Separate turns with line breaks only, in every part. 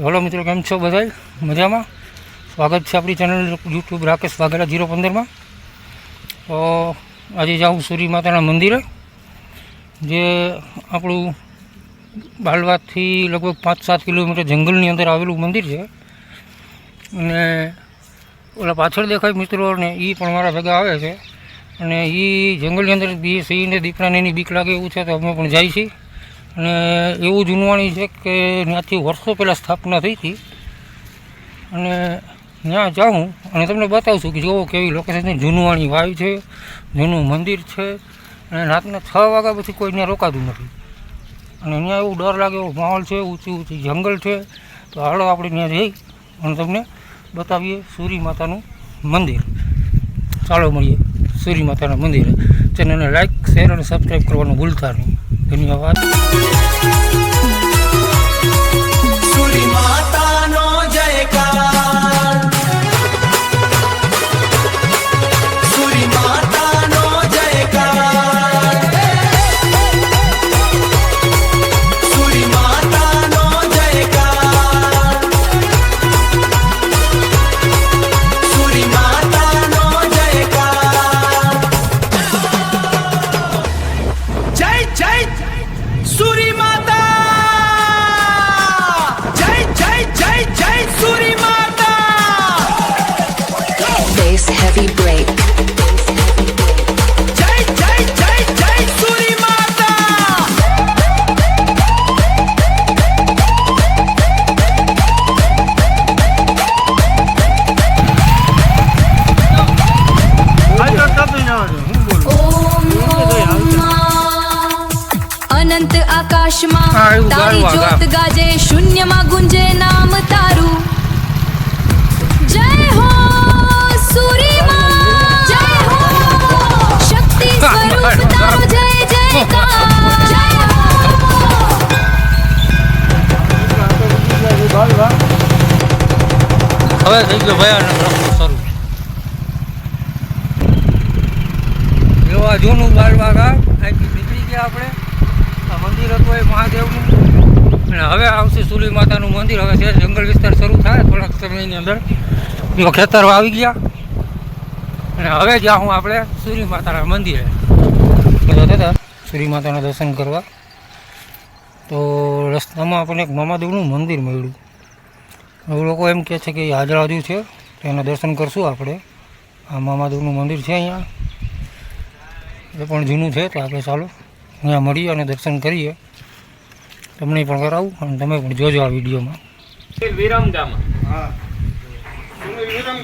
Hello मित्रों, केम छो बधाई मजा में। स्वागत है अपनी चैनल यूट्यूब राकेश वाघेला 015 में। तो आज जाऊँ सूरी माता मंदिर जे आपणु बालवा थी लगभग 5-7 किलोमीटर जंगल अंदर आवेलू मंदिर है। अने ओला पाछळ देखाय मित्रों ने ई पण मारा भेगा आवे छे। अने ई जंगल अंदर बी सिंह ने दीपड़ाने एनी बीक लागे एवुं छे तो अमे पण जाई छीए। અને એવું જૂનવાણી છે કે ત્યાંથી વર્ષો પહેલાં સ્થાપના થઈ હતી અને ત્યાં જાઉં અને તમને બતાવશું કે જોવો કેવી લોકેશનની જૂનવાણી વાવ છે, જૂનું મંદિર છે અને રાતના 6 વાગ્યા પછી કોઈ ત્યાં રોકાતું નથી અને ત્યાં એવું ડર લાગે એવો માહોલ છે, ઊંચી ઊંચી જંગલ છે। તો હાલો આપણે ત્યાં જઈ અને તમને બતાવીએ સૂરી માતાનું મંદિર। ચાલો મળીએ સૂરી માતાના મંદિરે। ચેનલને લાઇક, શેર અને સબસ્ક્રાઈબ કરવાનું ભૂલતા નહીં। धन्यवाद।
सूरी माता नो जयकार, सूरी माता नो जयकार, सूरी माता नो जयकार, सूरी माता नो जयकार। जय जय सूरी माता, जय जय जय जय सूरी माता।
Bass heavy break.
जय जय जय जय सूरी माता।
अनंत आकाश में तारी ज्योत गाजे, शून्य में गुंजे नाम तारू। जय हो सूरी मां, जय हो शक्ति स्वरूप तारो, जय जयकार, जय हो।
હવે થઈ ગયો ભયાનક રસ્તો શરૂ। જો આ જૂનું બાલબાગ અહીંથી નીકળી ગયા આપણે। આ મંદિર હતું એ મહાદેવનું અને હવે આવશે સૂરી માતાનું મંદિર। હવે છે જંગલ વિસ્તાર શરૂ થાય થોડાક સમયની અંદર। જો ખેતરો આવી ગયા અને હવે જાઉં આપણે સૂરી માતાના મંદિરે। બધા હતા સૂરી માતાના દર્શન કરવા। તો રસ્તામાં આપણને એક મામાદેવનું મંદિર મળ્યું। હવે લોકો એમ કહે છે કે એ હાજરાજુ છે તો એના દર્શન કરશું આપણે। આ મામાદેવનું મંદિર છે અહીંયા, એ પણ જૂનું છે તો આપણે ચાલો અહીંયા મળીએ અને દર્શન કરીએ। તમને પણ કરાવું અને તમે પણ જોજો આ વિડીયોમાં।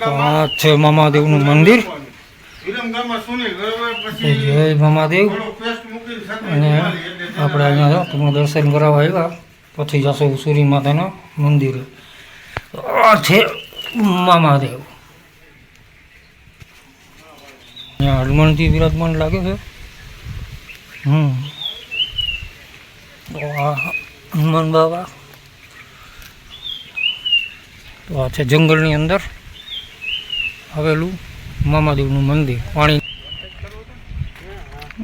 તો આ છે મામાદેવનું મંદિર। જય મામાદેવ। અને આપણે અહીંયા તમને દર્શન કરાવવા આવ્યા, પછી જશું સૂરી માતાના મંદિરે। તો આ છે મામાદેવ। અહીંયા હનુમાનજી વિરાજમાન લાગે છે। તો આ હનુમાન બાબા। તો આ છે જંગલની અંદર આવેલું મામાદેવનું મંદિર। પાણી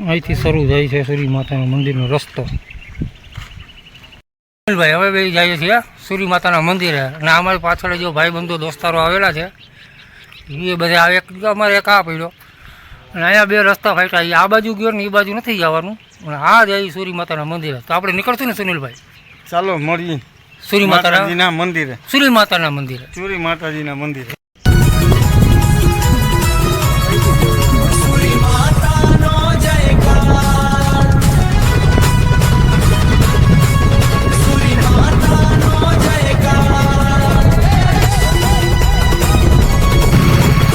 અહીંથી શરૂ થાય છે સૂરી માતાના મંદિરનો રસ્તો। ભાઈ હવે બે જઈએ છીએ સૂરી માતાના મંદિરે અને અમારી પાછળ જો ભાઈબંધો દોસ્તારો આવેલા છે એ બધા એક અમારે એક આ પડ્યો અને અહીંયા બે રસ્તા ફાટ્યા। આ બાજુ ગયો ને એ બાજુ નથી જવાનું અને આ જાય સૂરી માતાના મંદિરે। તો આપણે નીકળશું ને સુનિલભાઈ?
ચાલો મળીએ
સૂરી માતાના
મંદિરે,
સૂરી માતાના મંદિરે,
સૂરી માતાજીના મંદિરે।
सूरी माता नो जयकार, सूरी माता नो जयकार,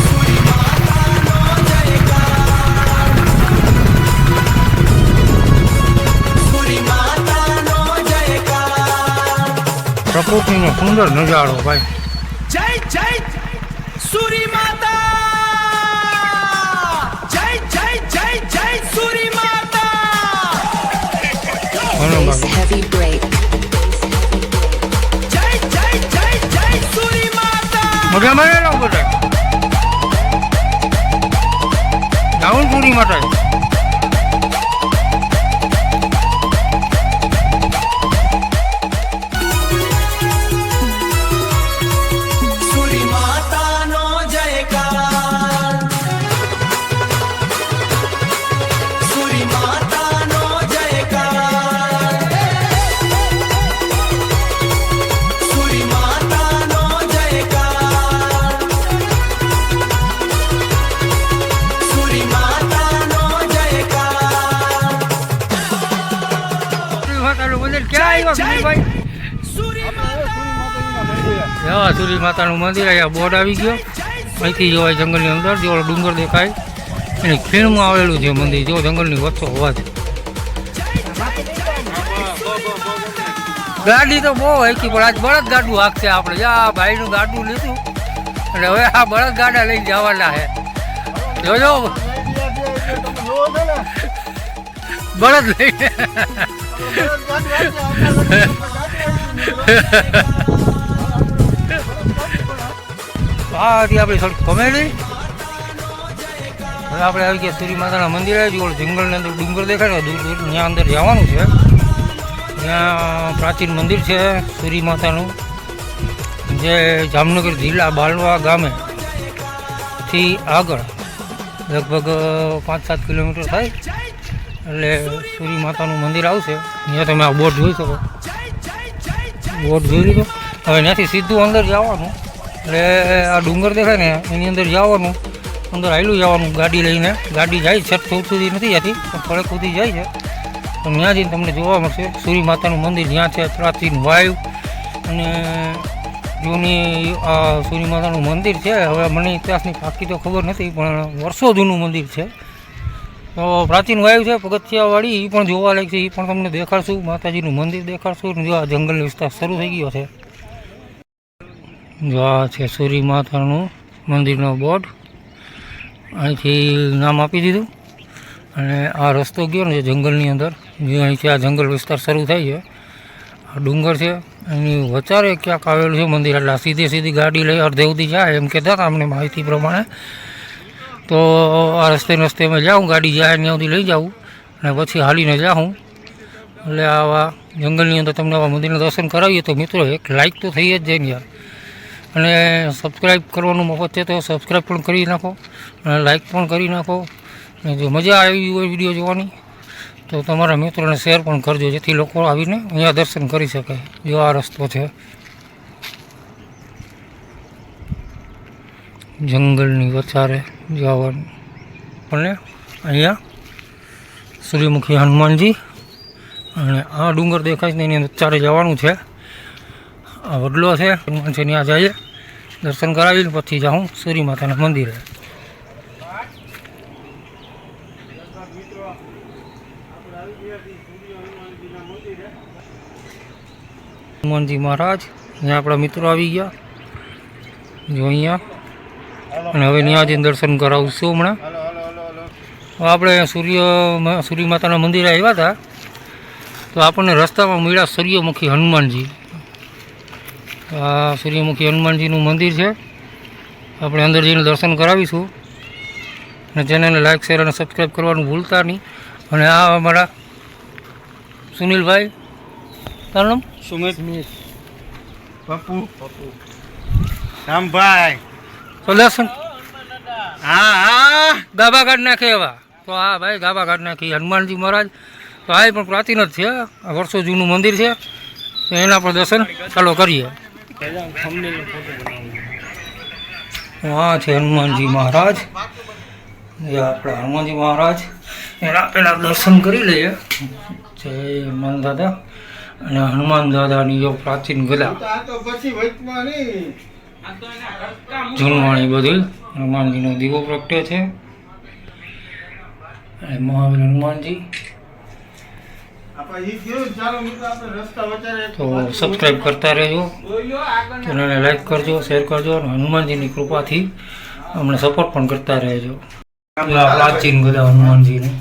सूरी माता नो जयकार, सूरी माता नो जयकार।
પ્રકૃતિનો સુંદર નજારો ભાઈ।
जय जय सूरी माता, जय जय जय जय सूरी माता।
Bass heavy break.
जय जय जय जय सूरी माता।
મજામાં રહેલો બધા જાઉં સૂરી માતા। આવ્યા સુનિલભાઈ?
सूरी माता
હા, સૂરી માતાનું મંદિર. અહીંયા બોર્ડ આવી ગયો. અહીંથી જોવાય જંગલની અંદર જો ઓલો ડુંગર દેખાય એની ખીણમાં આવેલું છે મંદિર. જો જંગલની વચ્ચો હોવા છે. ગાડી તો બહુ હતી પણ આજ બળદ ગાડું હાંકશે આપણે. જા ભાઈનું ગાડું લીધું એટલે હવે આ બળદ ગાડા લઈને જવાના છે. જોજો બળદ લઈને હા હતી આપણી થોડીક કોમેડી. હવે આપણે આવી ગયા સૂરી માતાના મંદિરે. જો જંગલની અંદર ડુંગર દેખાય ને દૂર દૂર ત્યાં અંદર જવાનું છે. ત્યાં પ્રાચીન મંદિર છે સૂરી માતાનું, જે જામનગર જિલ્લા બાલવા ગામેથી આગળ લગભગ 5-7 કિલોમીટર થાય એટલે સૂરી માતાનું મંદિર આવશે. ત્યાં તમે આ બોર્ડ જોઈ શકો. બોર્ડ જોઈ લીધો. હવે ત્યાંથી સીધું અંદર જવાનું એટલે આ ડુંગર દેખાય ને એની અંદર જવાનું, અંદર હાલ્યું જવાનું ગાડી લઈને. ગાડી જાય છે છત સુધી નથી જતી પણ થોડેક સુધી જાય છે. તો ત્યાં જઈને તમને જોવા મળશે સૂરી માતાનું મંદિર. જ્યાં છે પ્રાચીન વાયુ અને જૂની આ સૂરી માતાનું મંદિર છે. હવે મને ઇતિહાસની પાકી તો ખબર નથી પણ વર્ષો જૂનું મંદિર છે. તો પ્રાચીન વાયુ છે પગથિયાવાળી, એ પણ જોવા લાયક છે. એ પણ તમને દેખાડશું. માતાજીનું મંદિર દેખાડશું. જો આ જંગલનો વિસ્તાર શરૂ થઈ ગયો છે. જો આ છે સૂરી માતાનું મંદિરનો બોર્ડ. અહીંથી નામ આપી દીધું અને આ રસ્તો ગયો ને જંગલની અંદર, જે અહીંથી આ જંગલ વિસ્તાર શરૂ થાય છે. આ ડુંગર છે એની વચારે ક્યાંક આવેલું છે મંદિર. એટલે સીધી ગાડી લઈ અડધે સુધી જાય એમ કહેતા હતા અમને માહિતી પ્રમાણે. તો આ રસ્તે મેં જાઉં, ગાડી જાય ત્યાં સુધી લઈ જાઉં અને પછી હાલીને જાઉં. એટલે આવા જંગલની અંદર તમને આવા મંદિરના દર્શન કરાવીએ તો મિત્રો એક લાઇક તો થઈ જ જાય ને યાર. અને સબસ્ક્રાઈબ કરવાનું મફત છે તો સબસ્ક્રાઈબ પણ કરી નાખો અને લાઇક પણ કરી નાખો. અને જો મજા આવી હોય વિડીયો જોવાની તો તમારા મિત્રોને શેર પણ કરજો, જેથી લોકો આવીને અહીંયા દર્શન કરી શકે. જો આ રસ્તો છે જંગલની વચારે જવાનું. અને અહીંયા સૂર્યમુખી હનુમાનજી અને આ ડુંગર દેખાય છે એની વચારે જવાનું છે. આ વડલો છે હનુમાન છે, ત્યાં જઈએ દર્શન કરાવીને પછી જાઉં સૂરી માતાના મંદિરે. હનુમાનજી મહારાજ અહીંયા આપણા મિત્રો આવી ગયા જો અહીંયા. અને હવે ત્યાં જઈને દર્શન કરાવશું હમણાં. આપણે સૂરી માતાના મંદિરે આવ્યા હતા તો આપણને રસ્તામાં મળ્યા સૂર્યમુખી હનુમાનજી. આ સૂર્યમુખી હનુમાનજીનું મંદિર છે. આપણે અંદર જઈને દર્શન કરાવીશું. અને ચેનલને લાઈક શેર અને સબસ્ક્રાઈબ કરવાનું ભૂલતા નહીં. અને આ અમારા સુનિલભાઈ, તારું નામ?
સુમિત પપ્પુ રામભાઈ.
તો દર્શન
હા
ગાભા કાઢ નાખે એવા. તો હા ભાઈ ગાભા કાઢ નાખી હનુમાનજી મહારાજ. તો આ પણ પ્રાચીન જ છે, આ વર્ષો જૂનું મંદિર છે. તો એના પર દર્શન ચાલો કરીએ. આ છે હનુમાનજી મહારાજ. જે આપણા હનુમાનજી મહારાજ એના પહેલાં દર્શન કરી લઈએ. જય હનુમાન દાદા. અને હનુમાન દાદાની જો પ્રાચીન ગદા જૂનવાણી બધી હનુમાનજીનો દીવો પ્રગટ્યો છે. અને મહાવીર હનુમાનજી. તો સબસ્ક્રાઈબ કરતા રહેજો, ચેનલને લાઈક કરજો, શેર કરજો અને હનુમાનજીની કૃપાથી અમને સપોર્ટ પણ કરતા રહેજો. પ્રાચીન ગદા હનુમાનજીની.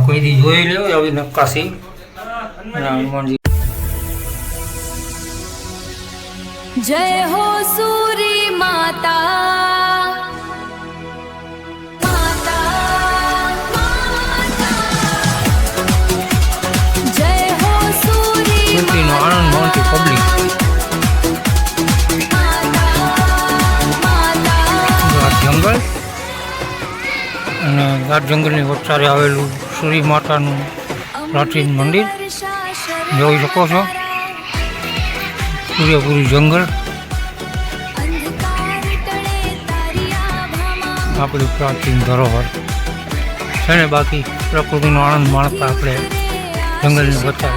કોઈ દી જોઈ લો આવી નક્કાશી હનુમાનજી.
जय हो सूरी माता, माता, माता। जय हो सूरी
સુરતીનો આનંદ માણતી પબ્લિક. જંગલ અને ગાઢ જંગલની વચ્ચે આવેલું સૂરી માતાનું પ્રાચીન મંદિર જોઈ શકો છો. પૂરેપૂરું જંગલ. આપણી પ્રાચીન ધરોહર છે ને. બાકી પ્રકૃતિનો આનંદ માણતા આપણે જંગલની વચ્ચે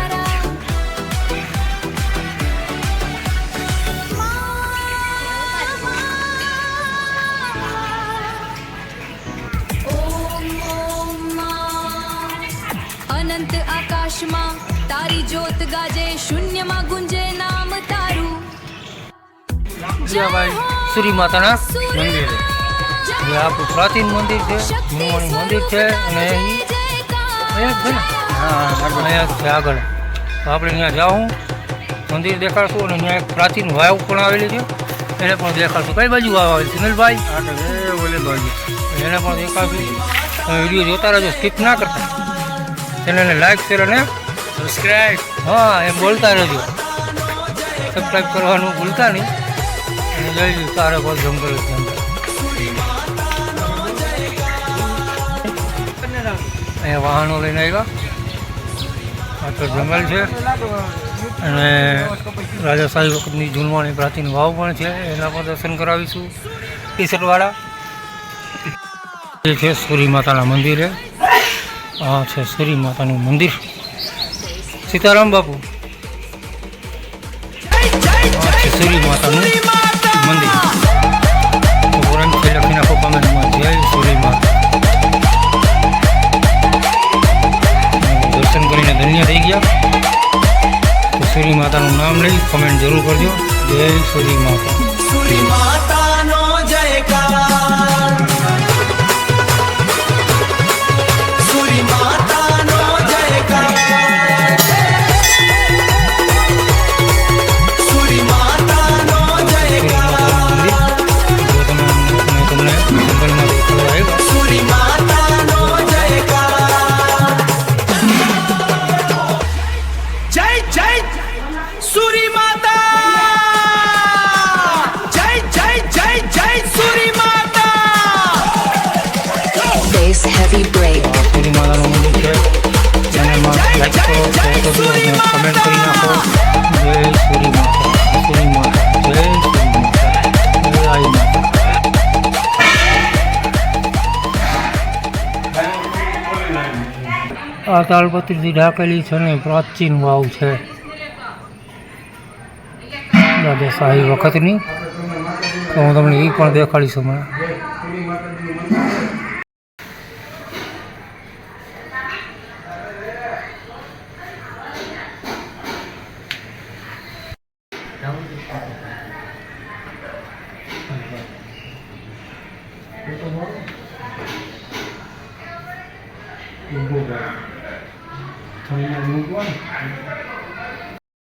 અનંત આકાશમાં તારી જ્યોત ગાજે, શૂન્યમાં ગુંજે નામ તારું.
શ્રી માતાના મંદિર, જે આપણું પ્રાચીન મંદિર છે, જૂનવાણી મંદિર છે. અને અહીંયા જ છે ને, હા અહીંયા જ છે આગળ. તો આપણે ત્યાં જાઉં, મંદિર દેખાડશું. અને ત્યાં એક પ્રાચીન વાવ પણ આવેલી છે, એને પણ દેખાડશું. કઈ બાજુ વાવ આવેલી સુનિલભાઈ?
ઓલે બાજુ
એને પણ દેખાડશું. તમે વિડીયો જોતા રહેજો, સ્કીપ ના કરતા. ચેનલને લાઈક શેર અને
સબસ્ક્રાઇબ.
હા એમ બોલતા રહેજો. સબસ્ક્રાઈબ કરવાનું ભૂલતા નહીં. અને જઈ તારે કોઈ જંગલ જ જંગલ. અહીંયા વાહનો લઈને આવ્યા. આ તો જંગલ છે. અને રાજાશાહી વખતની જૂનવાણી પ્રાચીન વાવ પણ છે, એના પણ દર્શન કરાવીશું. ટી-શર્ટવાળા એ છે સૂરી માતાના મંદિરે. આ છે સૂરી માતાનું મંદિર. સીતારામ બાપુ. આ છે સૂરી માતાનું મંદિર. ઓરંગથી લખી નાખો કમેન્ટમાં, જય સૂરી માતા. દર્શન કરીને ધન્ય થઈ ગયા. તો સૂરી માતાનું નામ લઈ કમેન્ટ જરૂર કરજો. જય સૂરી માતા.
सूरी माता नो जयकार, सूरी माता नो जयकार, सूरी माता नो जयकार,
તમને જંગલમાં દેખાડવા આવ્યા.
सूरी माता नो जयकार, जय जय सूरी माता, जय जय जय जय सूरी माता.
Bass heavy break.
આ સૂરી માતાનું મંદિર છે. ચેનલમાં લાઈક કરો, શેર કરજો અને કમેન્ટ કરી નાખો. જય સૂરી માતા, સૂરી માતા, જય સૂરી માતા, જય આઈ માતા. આ તાલપત્રીથી ઢાંકેલી છે ને પ્રાચીન વાવ છે, રાજાશાહી વખતની. તો હું તમને એ પણ દેખાડીશ હમણાં.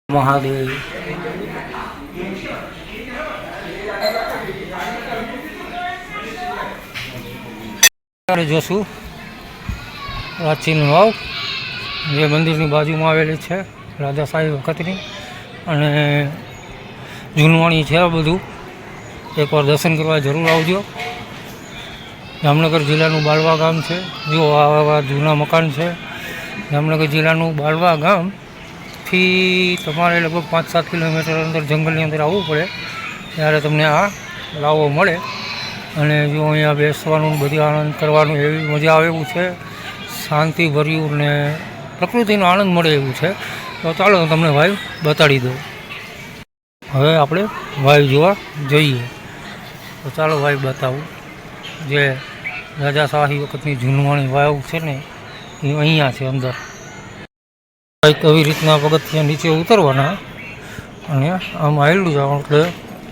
મહાદેવ. ત્યારે જોશું પ્રાચીન વાવ, જે મંદિરની બાજુમાં આવેલી છે, રાજાશાહી વખતની. અને જૂનવાણી છે બધું. એકવાર દર્શન કરવા જરૂર આવજો. જામનગર જિલ્લાનું બાળવા ગામ છે. જો આવા જૂના મકાન છે. જામનગર જિલ્લાનું બાળવા ગામથી તમારે લગભગ 5-7 કિલોમીટર અંદર જંગલની અંદર આવવું પડે, ત્યારે તમને આ લાવો મળે. અને જો અહીંયા બેસવાનું, બધી આનંદ કરવાનું, એવી મજા આવે એવું છે. શાંતિભર્યું ને પ્રકૃતિનો આનંદ મળે એવું છે. તો ચાલો હું તમને વાઇવ બતાડી દઉં. હવે આપણે વાઇવ જોવા જઈએ. તો ચાલો વાઇવ બતાવું. જે રાજાશાહી વખતની જૂનવાણી વાવ છે ને, એ અહીંયા છે અંદર. કંઈક આવી રીતના પગથિયાં નીચે ઉતરવાના અને આમ આવેલું જવાનું એટલે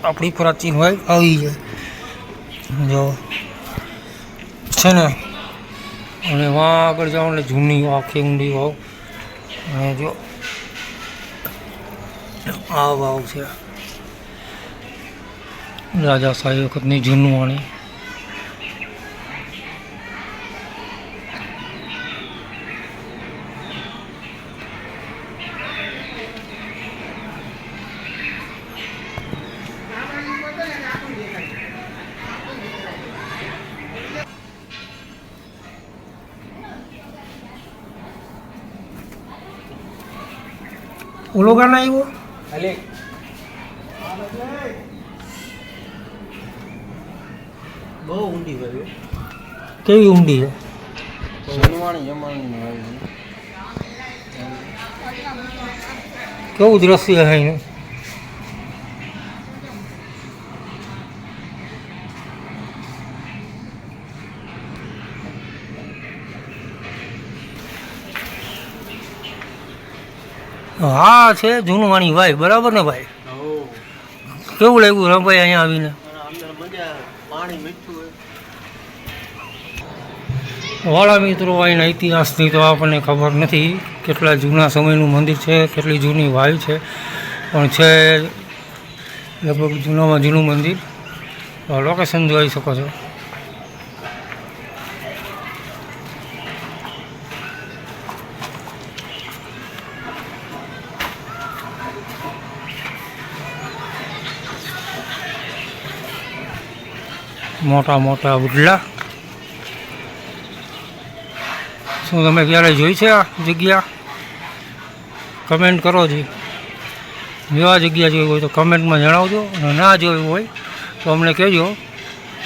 આપણી પ્રાચીન વાવ આવી જાય. જો છે ને, અને વાં આગળ જાઓ એટલે જૂની આખી ઊંડી વાવ. અને જો આ વાવ છે રાજાશાહી વખતની જૂનવાણી. ઓલો ગાના આવ્યો
બહુ ઊંડી હોય
કેવી ઊંડી છે?
જમવાણી જમવાની
કેવું દ્રશ્ય છે એનું? હા છે જૂનું વાણી ભાઈ, બરાબર ને ભાઈ? કેવું લાગ્યું રમભાઈ અહીંયા આવીને?
અંદર મજા પાણી મીઠું હોય.
વાળા મિત્રો, અહીંના ઇતિહાસની તો આપણને ખબર નથી, કેટલા જૂના સમયનું મંદિર છે, કેટલી જૂની વાય છે, પણ છે લગભગ જૂનામાં જૂનું મંદિર. લોકેશન જોઈ શકો છો. મોટા મોટા ઉડલા. શું તમે ક્યારે જોઈ છે આ જગ્યા? કમેન્ટ કરો જી. જો આ જગ્યા જોઈ હોય તો કમેન્ટમાં જણાવજો, અને ના જોયું હોય તો અમને કહેજો,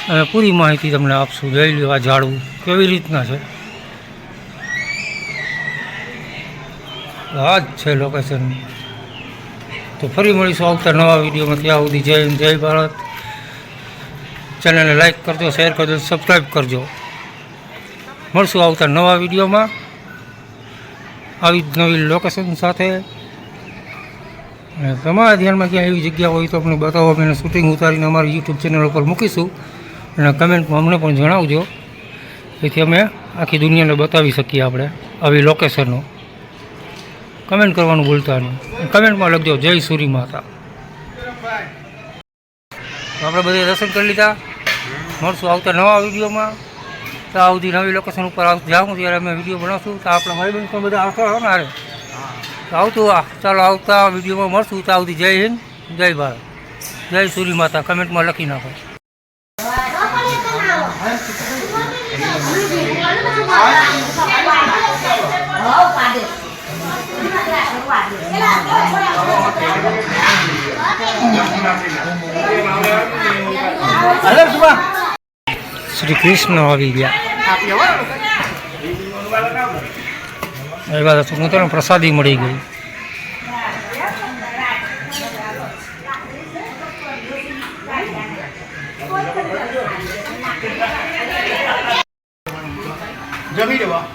અને પૂરી માહિતી તમને આપશું. જોઈ લો આ ઝાડવું કેવી રીતના છે. આ જ છે લોકેશન. તો ફરી મળીશું આવતા નવા વિડીયોમાં. ત્યાં સુધી જય હિન્દ, જય ભારત. ચેનલને લાઈક કરજો, શેર કરજો, સબસ્ક્રાઈબ કરજો. મળશું આવતા નવા વિડીયોમાં આવી જ નવી લોકેશન સાથે. અને તમારા ધ્યાનમાં ક્યાં એવી જગ્યા હોય તો અમને બતાવો, અમે શૂટિંગ ઉતારીને અમારી યુટ્યુબ ચેનલ ઉપર મૂકીશું. અને કમેન્ટમાં અમને પણ જણાવજો, જેથી અમે આખી દુનિયાને બતાવી શકીએ આપણે આવી લોકેશનો. કમેન્ટ કરવાનું ભૂલતા નહીં. કમેન્ટમાં લખજો જય સૂરી માતા. તો આપણે બધે દર્શન કરી લીધા. મળશું આવતા નવા વિડીયોમાં. તો આવતી નવી લોકેશન ઉપર જાઉં ત્યારે અમે વિડીયો બનાવશું. તો આપણા ભાઈ બહેન પણ બધા આવતા હોય ને હારે. તો આવતું ચાલો આવતા વિડીયોમાં મળશું. તો આવતી જય હિન્દ, જય ભારત, જય સૂરી માતા કમેન્ટમાં લખી નાખો. શ્રી કૃષ્ણ આવી ગયા. એ વાત હું તો પ્રસાદી મળી ગઈ.
જમી લેવા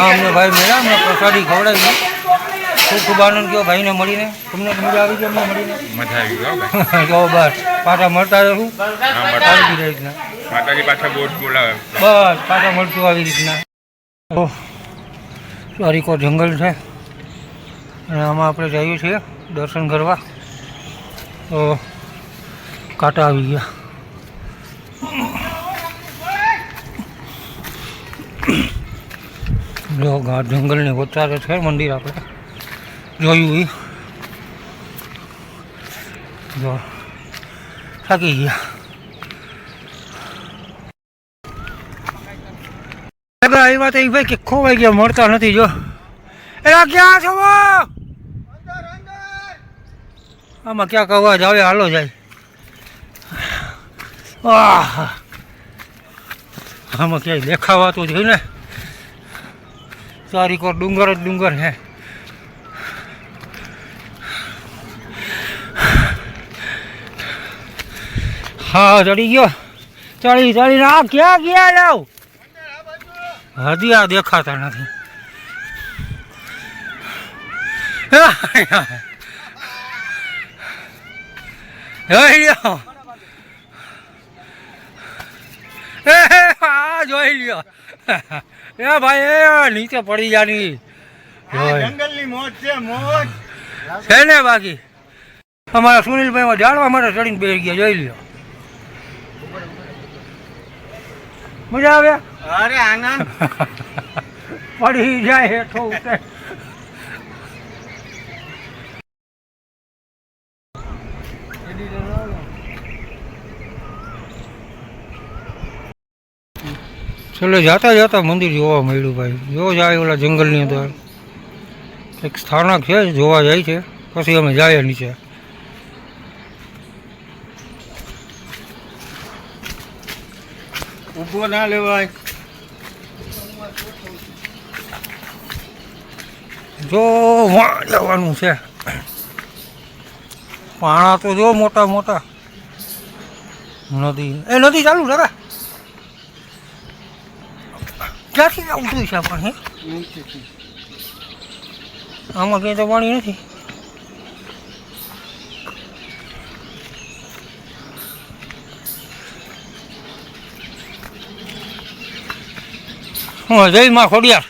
અમને ભાઈ મેળા અમને પ્રસાદી ખવડાવી. ખૂબ ખૂબ આનંદ ગયો ભાઈને મળીને. તમને મજા આવી ગઈ અમને મળીને?
મજા આવી ગયો ભાઈ.
જો બસ પાછા મળતા રહેશું આવી રીતના.
માતાજી પાછા બોટ બોલાવે.
બસ પાછા મળશું આવી રીતના. તો સારીકો જંગલ છે, અને આમાં આપણે જઈએ છીએ દર્શન કરવા. તો કાંટા આવી ગયા. જો જંગલની વચ્ચે છે મંદિર, આપણે જોયું એ. જો થાકી ગયા. એ વાત એ ભાઈ કે ખોવાઈ ગયા, મળતા નથી. જો એલા ક્યાં છો? આમાં ક્યાંક અવાજ આવે, હાલો જાય. આમાં ક્યાંય દેખાવાતું જોયું ને. સારી કોર ડુંગર જ ડુંગર હે. હા ચડી ગયો. ચડીને આ ક્યાં ગયા જાવ? હજી આ દેખાતા નથી. જોઈ લ્યો, જોઈ લ્યો. એ ભાઈ એ નીચે પડી જાની
જંગલની મોજ છે, મોજ
છે ને. બાકી અમારા સુનિલભાઈ જાણવા માટે ચડીને બેસી ગયા. જોઈ લ્યો, મજા આવે.
અરે આનંદ
પડી જાય હેઠો ઉતરે. છેલ્લે જાતા જાતા મંદિર જોવા મળ્યું ભાઈ. જો જાય ઓલા જંગલની અંદર એક સ્થાનક છે, જોવા જાય છે. પછી અમે જાય નીચે.
ઊભો ના લેવાય.
જો વાં જવાનું છે. પાણા તો જો મોટા મોટા. નદી નદી ચાલુ છે. ક્યાંથી આવતું છે પાણી? આમાં ક્યાંય તો પાણી નથી. જય માં ખોડિયાર.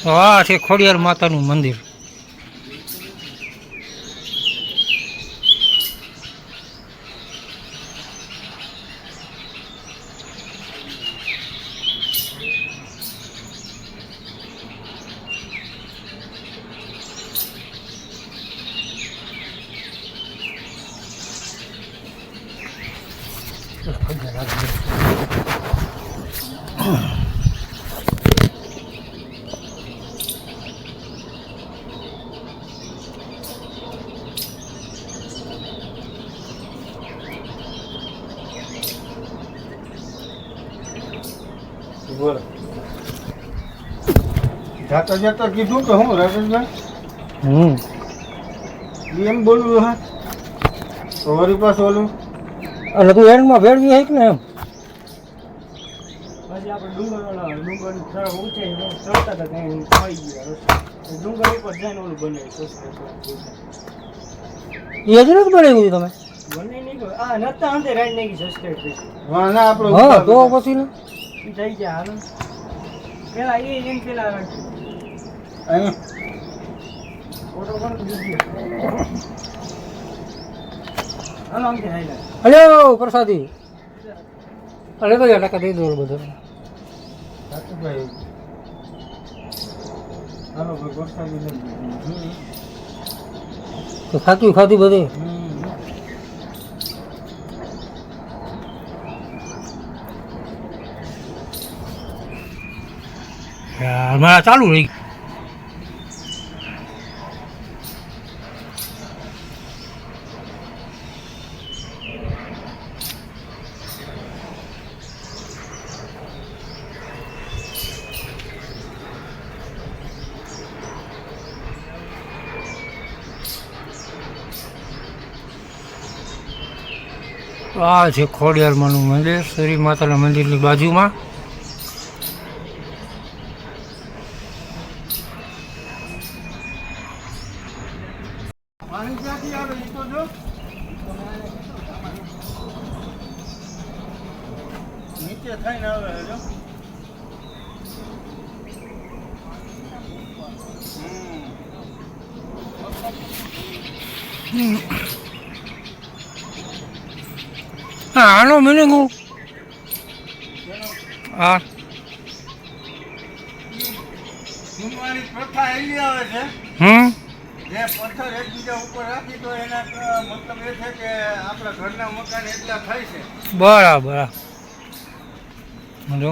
આ છે ખોડિયાર માતાનું મંદિર.
બોલો. જાતા જાતા કીધું કે હું રાજેશભાઈ એમ બોલવું હા તો વળી પાછું ઓલું
એટલે તું એન્ડમાં ભેળવી છે ને એમ.
પછી આપણે ડુંગર થોડા ઊંચાઈ ચડતા હતા ત્યાં મળી ગયા ડુંગર ઉપર જઈને ઓલું બને
એ હજી નથી બનાવ્યું તમે?
બને નહીં ગયો આ નતા અંતે રાઈડ નહીં સબસ્ક્રાઈબ કરી
હા ના આપણે
હા તો પછી ને
એ થઈ ગયા હાલો પેલા એમ પેલા
અહીંયા
ફોટો પણ બીજી હાલો અંતે રાઈડ
હલો પ્રસાદી. અરે તો ટકા દઈ દો બધો.
રાજેશભાઈ હાલો ભાઈ વરસાદી નથી.
તો ખાતું ખાતું બધે. મારા ચાલુ રહી. આ છે ખોડિયારમાંનું મંદિર, શ્રી માતાના મંદિરની બાજુમાં.
પાણી ક્યાંથી આવે એ તો જો નીચે થઈને આવે જો.
હા આનો મિનિંગ હું હા
જૂનવાણી પ્રથા એવી આવે છે જે પથ્થર એકબીજા ઉપર રાખી તો એના મતલબ એ છે કે આપણા ઘરના મકાન એટલા થાય છે.
બરાબર. જો